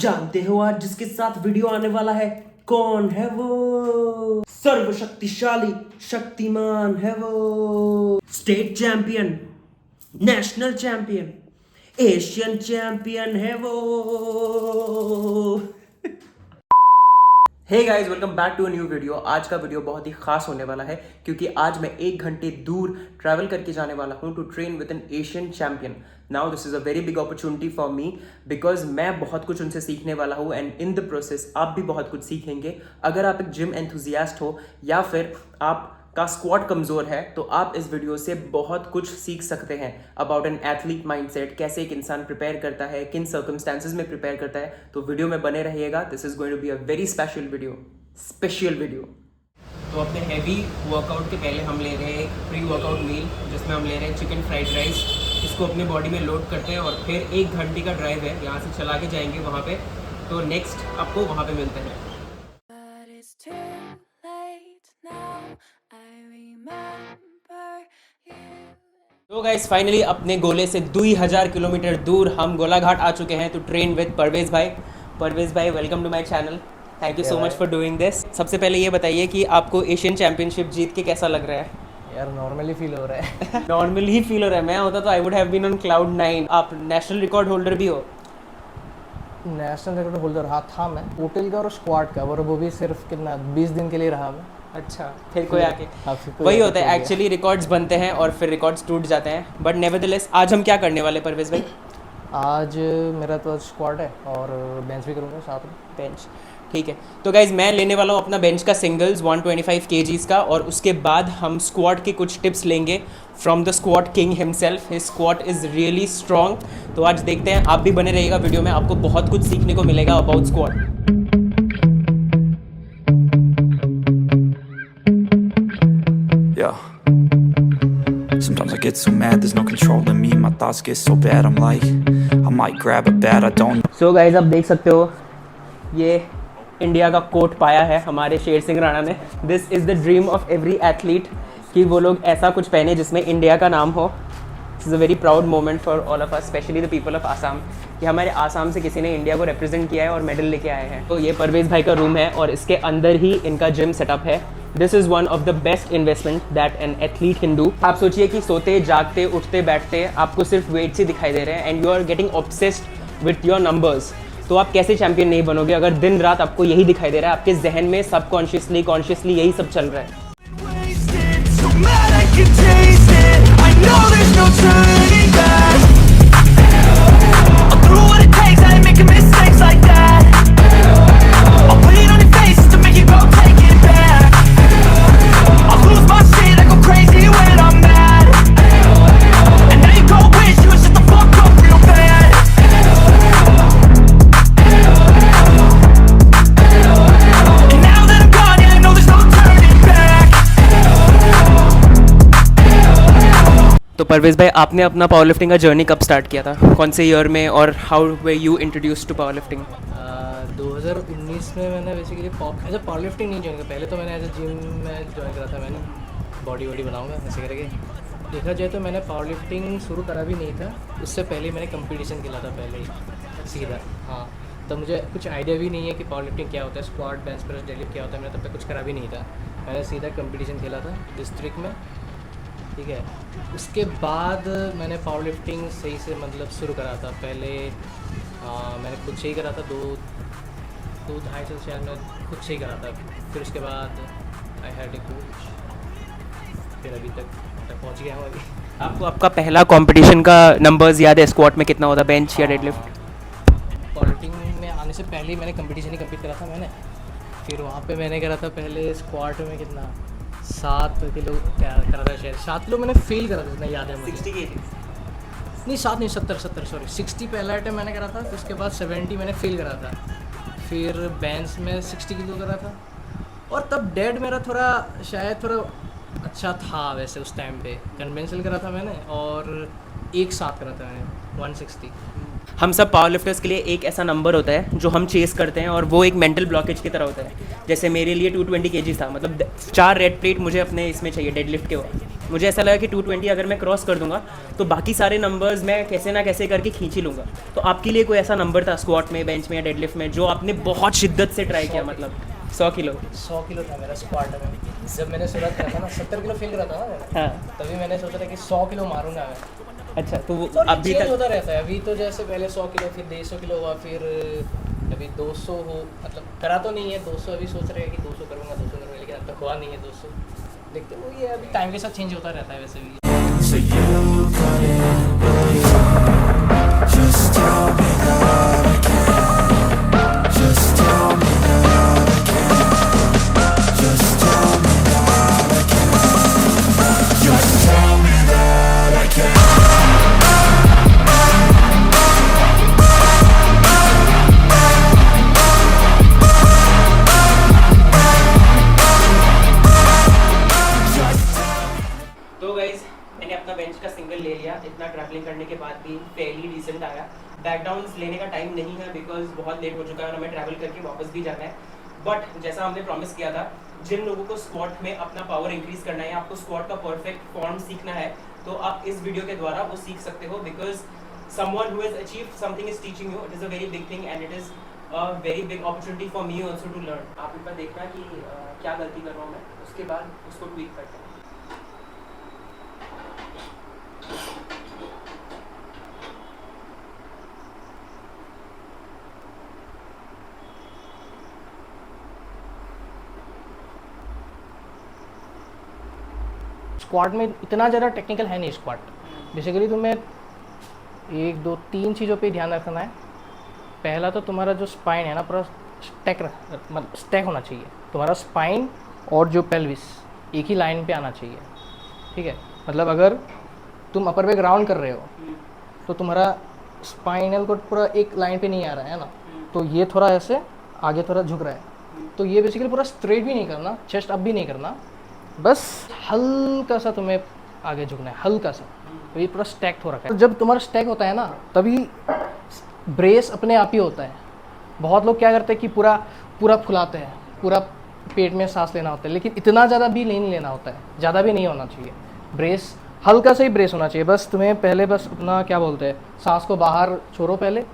जानते हो आज जिसके साथ वीडियो आने वाला है कौन है वो? सर्वशक्तिशाली शक्तिमान है वो। State champion, national champion, Asian champion है वो। Hey guys, welcome back to a new video. आज का वीडियो बहुत ही खास होने वाला है क्योंकि आज मैं 1 घंटे दूर ट्रैवल करके जाने वाला हूँ to train with an Asian champion. Now this is a very big opportunity for me because मैं बहुत कुछ उनसे सीखने वाला हूँ एंड इन द प्रोसेस आप भी बहुत कुछ सीखेंगे। अगर आप एक जिम एंथुजियास्ट हो या फिर आप का स्क्वाड कमज़ोर है तो आप इस वीडियो से बहुत कुछ सीख सकते हैं अबाउट एन एथलीट माइंडसेट, कैसे एक इंसान प्रिपेयर करता है, किन सर्कमस्टेंसेज में प्रिपेयर करता है। तो वीडियो में बने रहिएगा। This is going to be a very special video. तो अपने हैवी वर्कआउट के पहले हम ले रहे हैं एक प्री वर्कआउट मील जिसमें हम ले रहे हैं चिकन फ्राइड राइस। इसको अपनी बॉडी में लोड करते हैं और फिर 1 घंटे का ड्राइव है, यहाँ से चला के जाएंगे वहाँ पे। तो नेक्स्ट आपको वहाँ पे मिलते हैं। तो गाइस फाइनली अपने गोले से 2000 किलोमीटर दूर हम गोलाघाट आ चुके हैं टू ट्रेन विद परवेज भाई। परवेज भाई, welcome to my channel. Thank you so much for doing this. सबसे पहले ये बताइए कि आपको एशियन चैंपियनशिप जीत के कैसा लग रहा है? यार नॉर्मली फील हो रहा है। नॉर्मली ही फील हो रहा है। मैं होता तो I would have been on cloud 9। आप नेशनल रिकॉर्ड होल्डर भी हो? नेशनल रिकॉर्ड होल्डर हाँ था मैं, होटल का और स्क्वाड का, और वो भी सिर्फ कितना 20 दिन के लिए रहा मैं। अच्छा, फिर कोई आके वही होता है एक्चुअली, रिकॉर्ड्स बनते हैं और फिर रिकॉर्ड्स टूट जाते हैं। बट नेवरदलेस आज हम क्या करने वाले परवेज भाई? आज मेरा तो स्क्वाड है और बेंच भी करूँगा साथ में। बेंच, ठीक है। तो गाइज मैं लेने वाला हूँ अपना बेंच का सिंगल्स 125 kgs का, और उसके बाद हम स्क्वाड के कुछ टिप्स लेंगे from the squad king himself. His squad is really strong. तो आज देखते हैं, आप भी बने रहिएगा वीडियो में, आपको बहुत कुछ सीखने को मिलेगा about squad. Sometimes I get so mad, there's no control in me. My thoughts get so bad, I'm like, I might grab a bat, I don't know. So guys, आप देख सकते हो ये इंडिया का कोट पाया है हमारे शेर सिंह राणा ने। This is the dream of every athlete कि वो लोग ऐसा कुछ पहने जिसमें इंडिया का नाम हो। This is a very proud moment for all of us, specially the people of Assam, कि हमारे आसाम से किसी ने इंडिया को रिप्रेजेंट किया है और मेडल लेके आए हैं। तो ये परवेज भाई का रूम है और इसके अंदर ही इनका जिम सेटअप है। This is one of the best investment that an athlete can do. आप सोचिए कि सोते जागते उठते बैठते आपको सिर्फ वेट से दिखाई दे रहे हैं and you are getting obsessed with your numbers. तो आप कैसे चैंपियन नहीं बनोगे अगर दिन रात आपको यही दिखाई दे रहा है, आपके जहन में सबकॉन्शियसली कॉन्शियसली यही सब चल रहा है। तो परवेज भाई, आपने अपना पावर लिफ्टिंग का जर्नी कब स्टार्ट किया था, कौन से ईयर में, और how were you introduce to power lifting? 2019 में मैंने basically as a power lifting नहीं ज्वाइन किया। पहले तो मैंने एज अ जिम में ज्वाइन करा था, मैंने बॉडी बनाऊंगा ऐसे करके। देखा जाए तो मैंने पावर लिफ्टिंग शुरू करा भी नहीं था, उससे पहले मैंने कंपटीशन खेला था पहले ही सीधा। हाँ, तो मुझे कुछ आइडिया भी नहीं है कि पावर लिफ्टिंग क्या होता है, स्क्वाट, बेंच प्रेस, डेडलिफ्ट क्या होता है। मैंने तब तक कुछ करा भी नहीं था। मैंने सीधा कंपटीशन खेला था डिस्ट्रिक्ट में, ठीक है। उसके बाद मैंने पावर लिफ्टिंग सही से मतलब शुरू करा था। पहले मैंने खुद से ही करा था, 2-2.5 साल शायद मैं खुद से ही करा था। फिर उसके बाद आई हैड ए कोच, फिर अभी तक पहुंच गया हूँ अभी। आपको आपका पहला कंपटीशन का नंबर्स याद है? स्क्वाट में कितना होता, बेंच या डेडलिफ्ट? पावर लिफ्टिंग में आने से पहले ही मैंने कंपटीशन ही कंप्लीट करा था मैंने। फिर वहाँ पे मैंने करा था पहले स्क्वाट में कितना 7 किलो क्या करा था शायद। 7 किलो मैंने फेल करा था, इतना याद है मुझे। 60 kg? नहीं 7 नहीं, 70 सॉरी 60 पहला आइटम मैंने करा था। फिर उसके बाद 70 मैंने फेल करा था। फिर बेंच में 60 किलो करा था, और तब डेड मेरा थोड़ा शायद थोड़ा अच्छा था वैसे उस टाइम पे। कन्वेंशनल करा था मैंने और एक साथ करा था मैंने 160। हम सब पावर लिफ्टर्स के लिए एक ऐसा नंबर होता है जो हम चेस करते हैं और वो एक मेंटल ब्लॉकेज की तरह होता है। जैसे मेरे लिए 220 kg था, मतलब 4 रेड प्लेट मुझे अपने इसमें चाहिए डेडलिफ्ट के मुझे ऐसा लगा कि 220 अगर मैं क्रॉस कर दूंगा तो बाकी सारे नंबर्स मैं कैसे ना कैसे करके खींच ही लूँगा। तो आपके लिए कोई ऐसा नंबर था स्क्वाट में, बेंच में या डेडलिफ्ट में जो आपने बहुत शिद्दत से ट्राई किया? मतलब 100 किलो? 100 किलो था मेरा स्क्वाट में। जब मैंने शुरुआत करा था ना 70 किलो फील करा था ना मैंने, हाँ। तभी मैंने सोचा था कि 100 किलो मारूंगा मैं। अच्छा, तो वो तो अभी चेंज तक होता रहता है। अभी तो जैसे पहले 100 किलो, फिर 150 किलो हुआ, फिर अभी 200 हो, मतलब करा तो नहीं है 200, अभी सोच रहे हैं कि 200 करूँगा 200 करूँगा, लेकिन अब तक हुआ नहीं है 200। देखते हैं, वही है, अभी टाइम के साथ चेंज होता रहता है वैसे भी। So you couldn't believe. Just tell me that I can. Just tell me that I can. Just tell me that I can. Just tell me that I can. तो गाइज मैंने अपना बेंच का single ले लिया। इतना travelling करने के बाद भी फेयरली डिसेंट आया। बैकडाउन्स लेने का टाइम नहीं है बिकॉज बहुत लेट हो चुका है और हमें ट्रैवल करके वापस भी जाना है। बट जैसा हमने प्रॉमिस किया था, जिन लोगों को स्क्वाट में अपना पावर इंक्रीज करना है, आपको स्क्वाट का परफेक्ट फॉर्म सीखना है, तो आप इस वीडियो के द्वारा वो सीख सकते हो। Because someone who has achieved something is teaching you. It is a very big thing and it is a very big opportunity for me also to learn. आप एक बार देखना कि क्या गलती कर रहा हूँ मैं, उसके बाद उसको ट्वीट करते हैं। स्क्वाट में इतना ज़्यादा टेक्निकल है नहीं स्क्वाट। बेसिकली तुम्हें 1 2 3 चीज़ों पे ध्यान रखना है। पहला तो तुम्हारा जो स्पाइन है ना पूरा मतलब स्टैक होना चाहिए। तुम्हारा स्पाइन और जो पेल्विस एक ही लाइन पे आना चाहिए, ठीक है। मतलब अगर तुम अपर बैक राउंड कर रहे हो तो तुम्हारा स्पाइनल को पूरा एक लाइन पे नहीं आ रहा है ना, तो ये थोड़ा ऐसे आगे थोड़ा झुक रहा है। तो ये बेसिकली पूरा स्ट्रेट भी नहीं करना, चेस्ट अप भी नहीं करना, बस हल्का सा तुम्हें आगे झुकना है, हल्का सा। तो ये पूरा स्टैक हो रखा है। तो जब तुम्हारा स्टैक होता है ना तभी ब्रेस अपने आप ही होता है। बहुत लोग क्या करते हैं कि पूरा पूरा फुलाते हैं, पूरा पेट में सांस लेना होता है, लेकिन इतना ज़्यादा भी नहीं लेना होता है, ज़्यादा भी नहीं होना चाहिए। ब्रेस हल्का सा ही ब्रेस होना चाहिए। बस तुम्हें पहले बस अपना क्या बोलते हैं, सांस को बाहर छोड़ो पहले,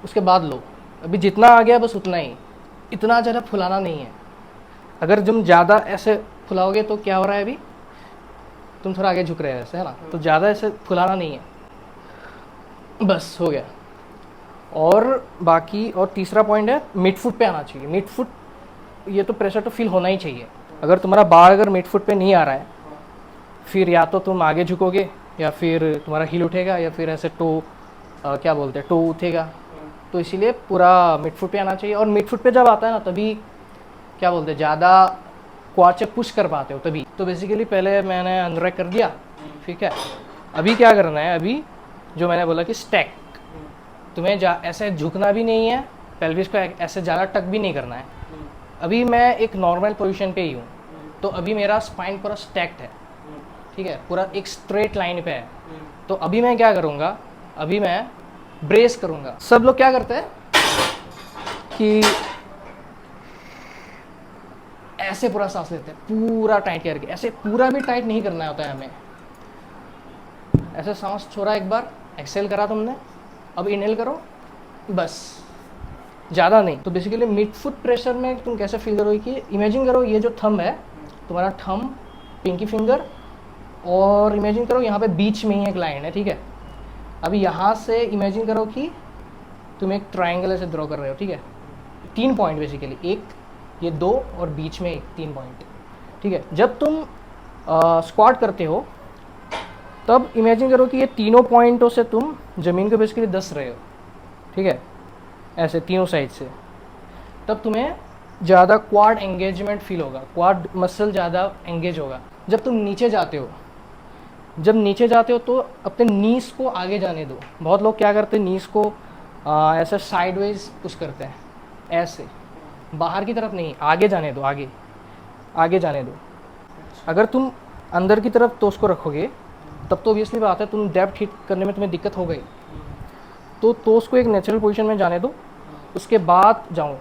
उसके बाद लो। अभी जितना आ गया बस उतना ही, इतना ज़्यादा फुलाना नहीं है। अगर तुम ज़्यादा ऐसे फुलाओगे तो क्या हो रहा है, अभी तुम थोड़ा आगे झुक रहे हो ऐसे, है ना, तो ज़्यादा ऐसे फुलाना नहीं है, बस हो गया। और बाकी और तीसरा पॉइंट है मिड फुट पे आना चाहिए। मिड फुट ये तो प्रेशर तो फील होना ही चाहिए। अगर तुम्हारा बार अगर मिड फुट पे नहीं आ रहा है, फिर या तो तुम आगे झुकोगे या फिर तुम्हारा हील उठेगा या फिर ऐसे टो क्या बोलते हैं टो उठेगा। तो इसीलिए पूरा मिड फुट पे आना चाहिए। और मिड फुट पे जब आता है ना तभी क्या बोलते हैं ज़्यादा क्वाड से पुश कर पाते हो तभी। तो बेसिकली पहले मैंने अनरैक कर दिया, ठीक है। अभी क्या करना है, अभी जो मैंने बोला कि स्टैक, तुम्हें ऐसे झुकना भी नहीं है, पेल्विस को ऐसे ज़्यादा टक भी नहीं करना है। अभी मैं एक नॉर्मल पोजीशन पे ही हूँ, तो अभी मेरा स्पाइन पूरा स्टैक्ड है, ठीक है, पूरा एक स्ट्रेट लाइन पे है। तो अभी मैं क्या करूँगा, अभी मैं ब्रेस करूँगा। सब लोग क्या करते हैं कि ऐसे पूरा सांस लेते हैं, पूरा टाइट करके। ऐसे पूरा भी टाइट नहीं करना होता है हमें। ऐसे सांस छोड़ा, एक बार एक्सेल करा तुमने, अब इनहेल करो, बस ज़्यादा नहीं। तो बेसिकली मिड फुट प्रेशर में तुम कैसे फील करोगे कि इमेजिन करो ये जो थंब है तुम्हारा, थंब पिंकी फिंगर, और इमेजिन करो यहाँ पे बीच में ही एक लाइन है, ठीक है। अभी यहाँ से इमेजिन करो कि तुम एक ट्राइंगल ऐसे ड्रॉ कर रहे हो, ठीक है। 3 पॉइंट बेसिकली, एक ये 2 और बीच में 3 पॉइंट, ठीक है। जब तुम स्क्वाट करते हो तब इमेजिन करो कि ये तीनों पॉइंटों से तुम ज़मीन को बेसिकली दस रहे हो, ठीक है, ऐसे तीनों साइड से। तब तुम्हें ज़्यादा क्वाड एंगेजमेंट फील होगा, क्वाड मसल ज़्यादा एंगेज होगा। जब तुम नीचे जाते हो, जब नीचे जाते हो तो अपने नीस को आगे जाने दो। बहुत लोग क्या करते हैं, नीस को ऐसे साइडवेज पुश करते हैं, ऐसे बाहर की तरफ नहीं, आगे जाने दो, आगे आगे जाने दो। अगर तुम अंदर की तरफ तो उसको रखोगे तब तो ऑब्वियसली बात है तुम डेप्थ हिट करने में तुम्हें दिक्कत हो गई। तो टोस को एक नेचुरल पोजीशन में जाने दो, उसके बाद जाओ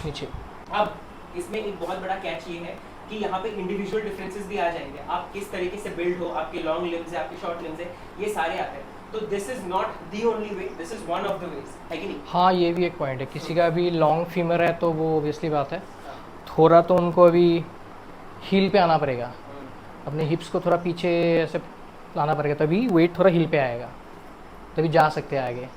नीचे। अब इसमें एक बहुत बड़ा कैच ये है कि यहाँ पे इंडिविजुअल डिफरेंसेस भी आ जाएंगे, आप किस तरीके से बिल्ड हो, आपके लॉन्ग लिम्स है, आपके शॉर्ट लिम्स है, ये सारे आते हैं। तो this is not the only way, this is one of the ways, है कि नहीं? हाँ, ये भी एक पॉइंट है। किसी का भी लॉन्ग फीमर है तो वो ऑब्वियसली बात है, थोड़ा तो उनको अभी हील पे आना पड़ेगा, अपने हिप्स को थोड़ा पीछे ऐसे लाना पड़ेगा, तभी वेट थोड़ा हील पे आएगा, तभी जा सकते हैं आगे।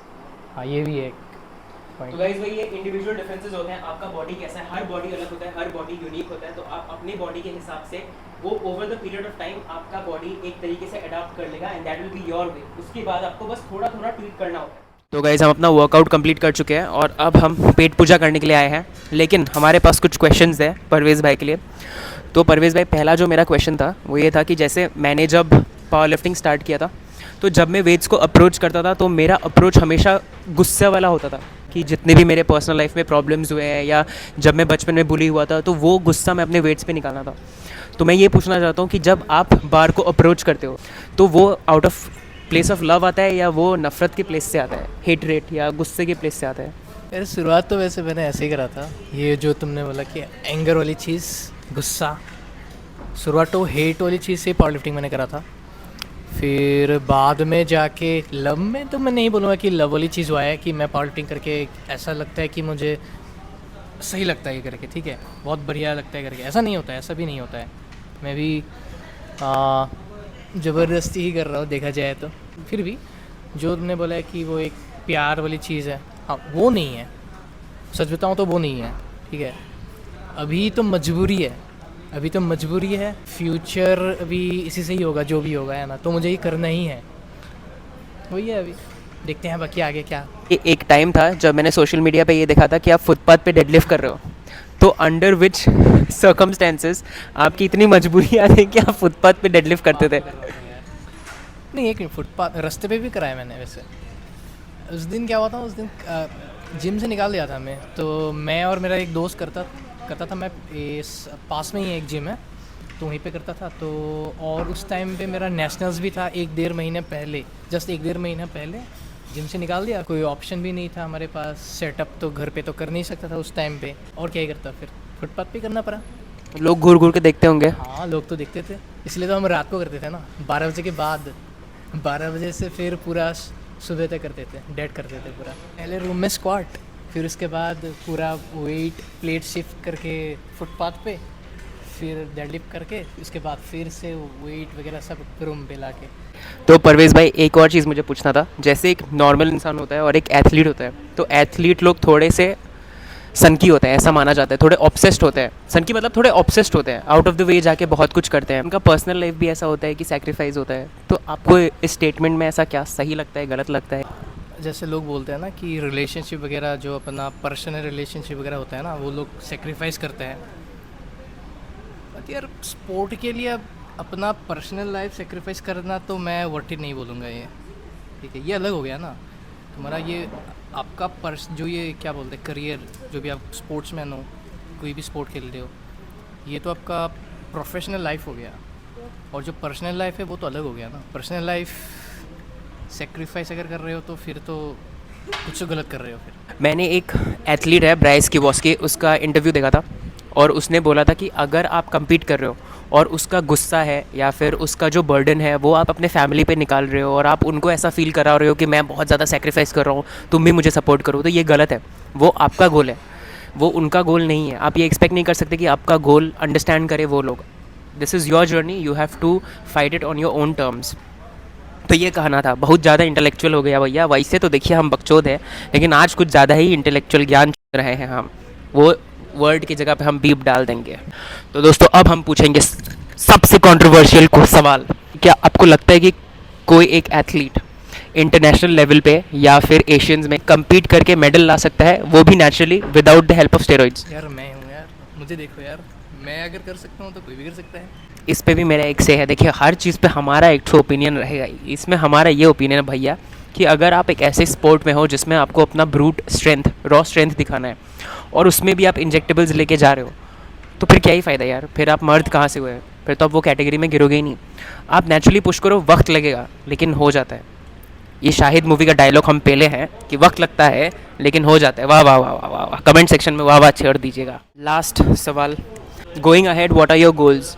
हाँ, ये भी एक तो पॉइंट। गाइस भाई ये इंडिविजुअल डिफरेंसेस होते हैं, आपका बॉडी कैसा है, हर बॉडी अलग होता है, हर बॉडी यूनिक होता है, तो आप अपनी बॉडी के हिसाब से वो over the period of time आपका बॉडी एक तरीके से अडॉप्ट कर लेगा and that will be your way. उसके बाद आपको बस थोड़ा थोड़ा ट्वीक करना होता है। तो गाइस हम अपना वर्कआउट कंप्लीट कर चुके हैं और अब हम पेट पूजा करने के लिए आए हैं, लेकिन हमारे पास कुछ क्वेश्चंस हैं परवेज़ भाई के लिए। तो परवेज़ भाई, पहला जो मेरा क्वेश्चन था वो ये था कि जैसे मैंने जब पावर लिफ्टिंग स्टार्ट किया था, तो जब मैं वेट्स को अप्रोच करता था तो मेरा अप्रोच हमेशा गुस्से वाला होता था कि जितने भी मेरे पर्सनल लाइफ में प्रॉब्लम्स हुए हैं या जब मैं बचपन में बुली हुआ था, तो वो गुस्सा मैं अपने वेट्स पे निकालना था। तो मैं ये पूछना चाहता हूँ कि जब आप बार को अप्रोच करते हो तो वो out of place of love आता है या वो नफ़रत के प्लेस से आता है, हेट रेट या गुस्से के प्लेस से आता है? यार शुरुआत तो वैसे मैंने ऐसे ही करा था, ये जो तुमने बोला कि एंगर वाली चीज़, गुस्सा, शुरुआत तो हेट वाली चीज़ से पावर लिफ्टिंग मैंने करा था। फिर बाद में जाके लव में तो मैं नहीं बोलूँगा कि लव वाली चीज़ वो आया कि मैं पावर लिफ्टिंग करके ऐसा लगता है कि मुझे सही लगता है ये करके, ठीक है, बहुत बढ़िया लगता है करके, ऐसा नहीं होता है, ऐसा भी नहीं होता है। मैं भी ज़बरदस्ती ही कर रहा हूँ देखा जाए तो। फिर भी जो तुमने बोला है कि वो एक प्यार वाली चीज़ है, हाँ वो नहीं है, सच बताऊँ तो वो नहीं है, ठीक है। अभी तो मजबूरी है, अभी तो मजबूरी है, फ्यूचर अभी इसी से ही होगा जो भी होगा, है ना, तो मुझे ये करना ही है, वही है। अभी देखते हैं बाकी आगे क्या। एक टाइम था जब मैंने सोशल मीडिया पे ये देखा था कि आप फुटपाथ पे डेडलिफ्ट कर रहे हो, तो अंडर विच सर्कमस्टेंसेस आपकी इतनी मजबूरी आ रही कि आप फुटपाथ पे डेडलिफ्ट करते थे? नहीं, एक फुटपाथ रास्ते पे भी कराया मैंने वैसे। उस दिन क्या हुआ था, उस दिन जिम से निकाल दिया था मैं, तो मैं और मेरा एक दोस्त करता था। मैं इस पास में ही एक जिम है तो वहीं पे करता था। तो और उस टाइम पे मेरा नेशनल्स भी था 1-1.5 महीने पहले, जस्ट 1-1.5 महीना पहले जिम से निकाल दिया। कोई ऑप्शन भी नहीं था हमारे पास, सेटअप तो घर पे तो कर नहीं सकता था उस टाइम पे, और क्या ही करता, फिर फुटपाथ पे करना पड़ा। लोग घूर घूर के देखते होंगे। हाँ, लोग तो देखते थे, इसलिए तो हम रात को करते थे ना, 12 बजे के बाद, 12 बजे से फिर पूरा सुबह तक करते थे, डेड करते थे पूरा। पहले रूम में स्क्वाट, फिर उसके बाद पूरा वेट प्लेट शिफ्ट करके फुटपाथ पे, फिर डेडलिफ्ट करके, उसके बाद फिर से वेट वगैरह सब रूम पे ला के। तो परवेज़ भाई, एक और चीज़ मुझे पूछना था, जैसे एक नॉर्मल इंसान होता है और एक एथलीट होता है, तो एथलीट लोग थोड़े से सनकी होते हैं, ऐसा माना जाता है, थोड़े ऑब्सेस्ड होते हैं। सनकी मतलब थोड़े ऑब्सेस्ड होते हैं, आउट ऑफ द वे जाके बहुत कुछ करते हैं, उनका पर्सनल लाइफ भी ऐसा होता है कि सैक्रिफाइस होता है। तो आपको इस स्टेटमेंट में ऐसा क्या सही लगता है, गलत लगता है? जैसे लोग बोलते हैं ना कि रिलेशनशिप वगैरह, जो अपना पर्सनल रिलेशनशिप वगैरह होता है ना, वो लोग सेक्रीफाइस करते हैं। बट यार स्पोर्ट के लिए अब अपना पर्सनल लाइफ सेक्रीफाइस करना तो मैं वर्थ नहीं बोलूँगा ये, ठीक है। ये अलग हो गया ना तुम्हारा, ये आपका जो ये क्या बोलते हैं करियर, जो भी आप स्पोर्ट्समैन हो, कोई भी स्पोर्ट खेल रहे हो, ये तो आपका प्रोफेशनल लाइफ हो गया, और जो पर्सनल लाइफ है वो तो अलग हो गया ना। पर्सनल लाइफ सेक्रीफाइस अगर कर रहे हो तो फिर तो कुछ तो गलत कर रहे हो फिर। मैंने एक एथलीट है ब्राइस किवोस्की, उसका इंटरव्यू देखा था और उसने बोला था कि अगर आप compete कर रहे हो और उसका गुस्सा है या फिर उसका जो बर्डन है वो आप अपने फैमिली पे निकाल रहे हो और आप उनको ऐसा फील करा रहे हो कि मैं बहुत ज़्यादा सेक्रीफाइस कर रहा हूँ, तुम भी मुझे सपोर्ट करो, तो ये गलत है। वो आपका गोल है, वो उनका गोल नहीं है। आप ये एक्सपेक्ट नहीं कर सकते कि आपका गोल अंडरस्टैंड करे वो लोग। This is your journey, you have to fight it on your own terms. तो ये कहना था। बहुत ज़्यादा इंटेलेक्चुअल हो गया भैया, वैसे तो देखिए हम बकचोद हैं, लेकिन आज कुछ ज़्यादा ही इंटेलेक्चुअल ज्ञान रहे हैं हम, वो वर्ड की जगह पे हम बीप डाल देंगे। तो दोस्तों अब हम पूछेंगे सबसे कंट्रोवर्शियल को सवाल, क्या आपको लगता है कि कोई एक एथलीट इंटरनेशनल लेवल पे या फिर एशियंस में compete करके मेडल ला सकता है, वो भी naturally without the help of steroids? यार मैं हूँ यार, मुझे देखो यार, मैं अगर कर सकता हूँ तो कोई भी कर सकता है। इस पे भी मेरा एक से है, देखिए हर चीज़ पे हमारा एक ठो ओपिनियन रहेगा ही। इसमें हमारा ये ओपिनियन है भैया कि अगर आप एक ऐसे स्पोर्ट में हो जिसमें आपको अपना ब्रूट स्ट्रेंथ, रॉ स्ट्रेंथ दिखाना है और उसमें भी आप इंजेक्टेबल्स लेके जा रहे हो, तो फिर क्या ही फ़ायदा यार, फिर आप मर्द कहाँ से हुए, फिर तो आप वो कैटेगरी में गिरोगे ही नहीं। आप नेचुरली पुश करो, वक्त लगेगा लेकिन हो जाता है। ये शाहिद मूवी का डायलॉग हम पहले हैं कि वक्त लगता है लेकिन हो जाता है। वाह वाह वाह वाह वाह, कमेंट सेक्शन में वाह वाह छेड़ दीजिएगा। लास्ट सवाल, Going ahead, what are your goals?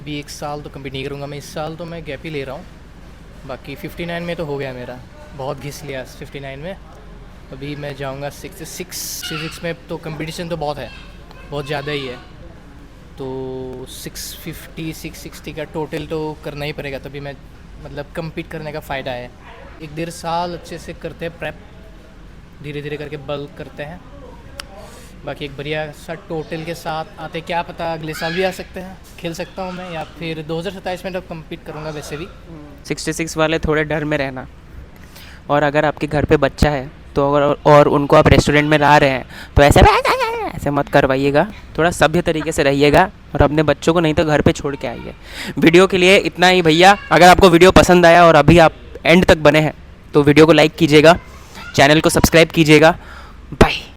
अभी 1 साल तो कम्पीट नहीं करूँगा मैं, इस साल तो मैं गैप ही ले रहा हूँ। बाकी 59 में तो हो गया मेरा, बहुत घिस लिया 59 में। अभी मैं जाऊँगा 66 में, तो कंपटीशन तो बहुत है, बहुत ज़्यादा ही है। तो 650 660 का टोटल तो करना ही पड़ेगा, तभी मैं मतलब कम्पीट करने का फ़ायदा है। 1-1.5 साल अच्छे से करते हैं प्रेप, धीरे धीरे करके बल्क करते हैं। बाकी एक बढ़िया सा टोटल के साथ आते, क्या पता अगले साल भी आ सकते हैं, खेल सकता हूँ मैं, या फिर 2027 में तो कम्पीट करूँगा वैसे भी। 66 वाले थोड़े डर में रहना, और अगर आपके घर पे बच्चा है तो और उनको आप रेस्टोरेंट में ला रहे हैं तो ऐसे मत करवाइएगा, थोड़ा सभ्य तरीके से रहिएगा और अपने बच्चों को नहीं तो घर पे छोड़ के आइए। वीडियो के लिए इतना ही भैया। अगर आपको वीडियो पसंद आया और अभी आप एंड तक बने हैं तो वीडियो को लाइक कीजिएगा, चैनल को सब्सक्राइब कीजिएगा। बाय।